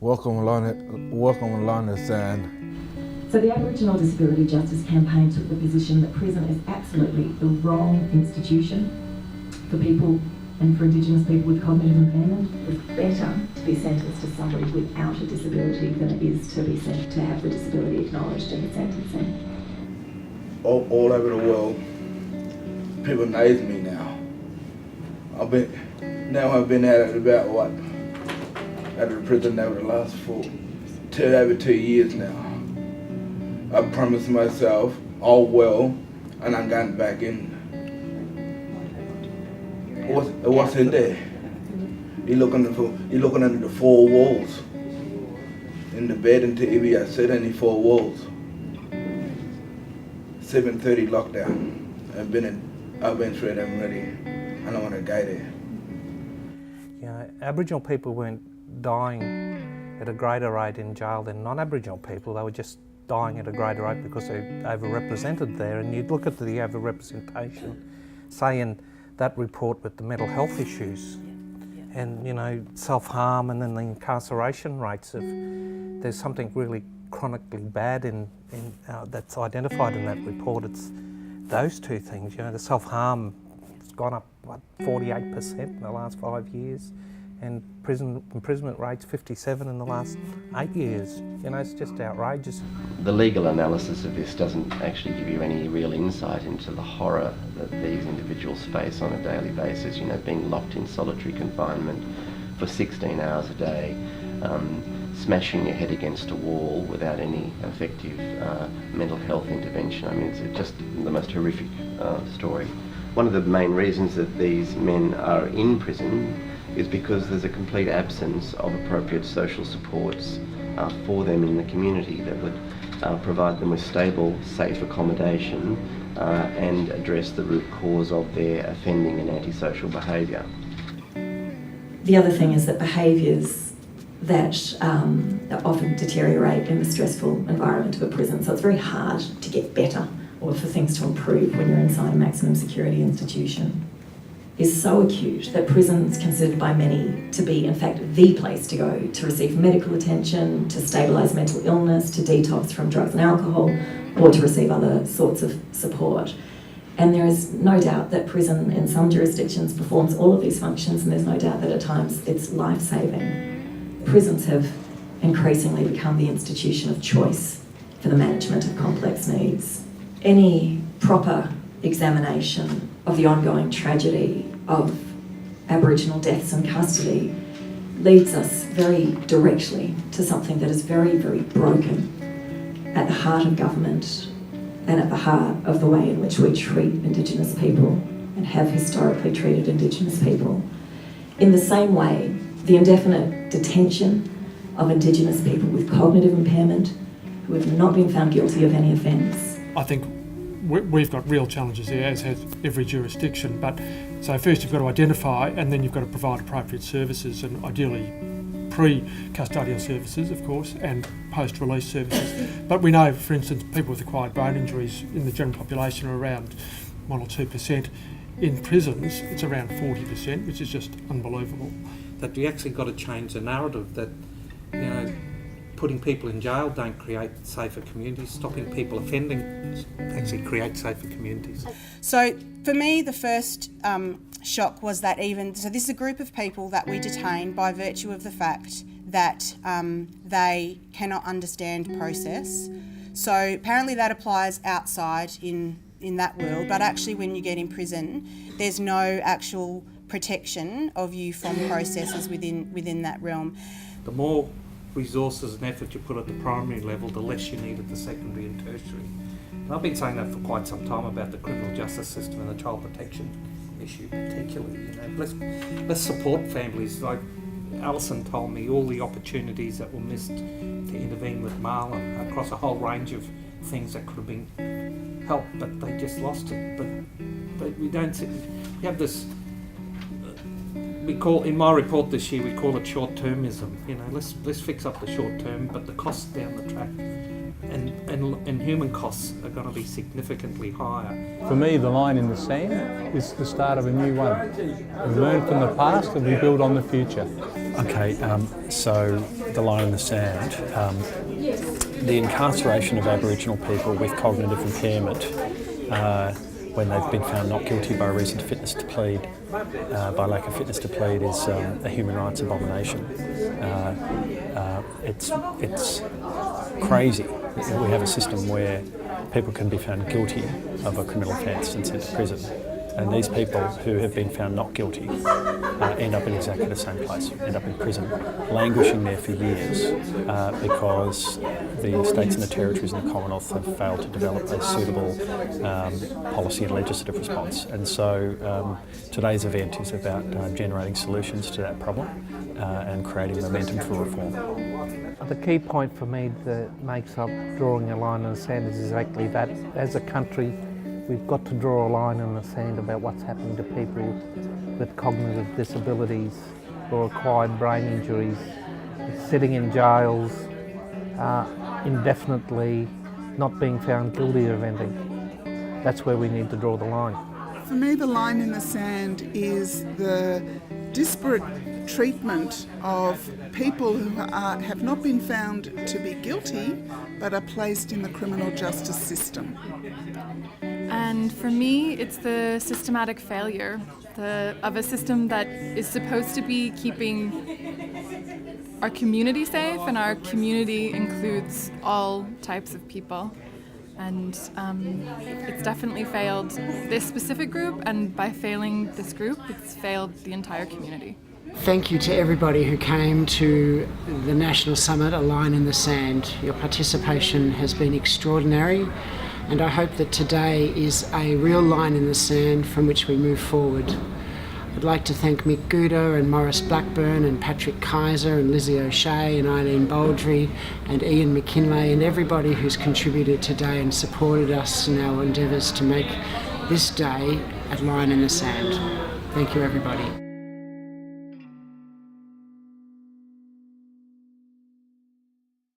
walking along the sand. So the Aboriginal Disability Justice Campaign took the position that prison is absolutely the wrong institution for people and for Indigenous people with cognitive impairment. It's better to be sentenced to somebody without a disability than it is to be sent to have the disability acknowledged in the sentencing. All over the world, people knows me now. I've been out of about out of the prison over the last over 2 years now. I promised myself all well, and I'm going back in. What's in there? You're looking under the four walls. In the bed and TV, I sit in the four walls. 7:30 lockdown. I've been through it. I'm ready. I don't want to go there. You know, Aboriginal people weren't dying at a greater rate in jail than non-Aboriginal people. They were just dying at a greater rate because they're overrepresented there. And you'd look at the overrepresentation, say in that report with the mental health issues and, you know, self-harm and then the incarceration rates there's something really chronically bad that's identified in that report. It's those two things, you know, the self-harm has gone up, 48% in the last 5 years, and imprisonment rates 57 in the last 8 years. You know, it's just outrageous. The legal analysis of this doesn't actually give you any real insight into the horror that these individuals face on a daily basis, you know, being locked in solitary confinement for 16 hours a day, smashing your head against a wall without any effective mental health intervention. I mean, it's just the most horrific story. One of the main reasons that these men are in prison is because there's a complete absence of appropriate social supports for them in the community that would provide them with stable, safe accommodation and address the root cause of their offending and antisocial behaviour. The other thing is that behaviours that often deteriorate in the stressful environment of a prison, so it's very hard to get better or for things to improve when you're inside a maximum security institution, is so acute that prison is considered by many to be, in fact, the place to go to receive medical attention, to stabilise mental illness, to detox from drugs and alcohol, or to receive other sorts of support. And there is no doubt that prison in some jurisdictions performs all of these functions, and there's no doubt that at times it's life-saving. Prisons have increasingly become the institution of choice for the management of complex needs. Any proper examination of the ongoing tragedy of Aboriginal deaths in custody leads us very directly to something that is very, very broken at the heart of government and at the heart of the way in which we treat Indigenous people and have historically treated Indigenous people. In the same way, the indefinite detention of Indigenous people with cognitive impairment who have not been found guilty of any offence. I think we've got real challenges there, as has every jurisdiction. But so first you've got to identify, and then you've got to provide appropriate services, and ideally pre-custodial services, of course, and post-release services. But we know, for instance, people with acquired brain injuries in the general population are around 1 or 2%. In prisons, it's around 40%, which is just unbelievable. That we actually got to change the narrative that, you know, putting people in jail don't create safer communities. Stopping people offending actually creates safer communities. So for me, the first shock was that so this is a group of people that we detain by virtue of the fact that they cannot understand process. So apparently that applies outside in that world, but actually when you get in prison, there's no actual protection of you from processes within that realm. The more resources and effort you put at the primary level, the less you need at the secondary and tertiary. And I've been saying that for quite some time about the criminal justice system and the child protection issue particularly. You know, let's support families. Like Alison told me, all the opportunities that were missed to intervene with Marlon across a whole range of things that could have been helped, but they just lost it. But we don't see, we have this. In my report this year, we call it short-termism. You know, let's fix up the short term, but the costs down the track and human costs are going to be significantly higher. For me, the line in the sand is the start of a new one. We learn from the past and we build on the future. Okay, so the line in the sand. The incarceration of Aboriginal people with cognitive impairment when they've been found not guilty by reason of fitness to plead, by lack of fitness to plead, is a human rights abomination. It's crazy. We have a system where people can be found guilty of a criminal offence and sent to prison. And these people who have been found not guilty end up in exactly the same place, end up in prison, languishing there for years because the states and the territories and the Commonwealth have failed to develop a suitable policy and legislative response. And so today's event is about generating solutions to that problem and creating momentum for reform. The key point for me that makes up drawing a line in the sand is exactly that. As a country, we've got to draw a line in the sand about what's happening to people with cognitive disabilities or acquired brain injuries, sitting in jails indefinitely, not being found guilty of anything. That's where we need to draw the line. For me, the line in the sand is the disparate treatment of people who have not been found to be guilty but are placed in the criminal justice system. And for me, it's the systematic failure of a system that is supposed to be keeping our community safe, and our community includes all types of people. And it's definitely failed this specific group, and by failing this group, it's failed the entire community. Thank you to everybody who came to the National Summit, A Line in the Sand. Your participation has been extraordinary, and I hope that today is a real line in the sand from which we move forward. I'd like to thank Mick Gouda and Maurice Blackburn and Patrick Kaiser and Lizzie O'Shea and Eileen Baldry and Ian McKinlay and everybody who's contributed today and supported us in our endeavours to make this day a line in the sand. Thank you, everybody.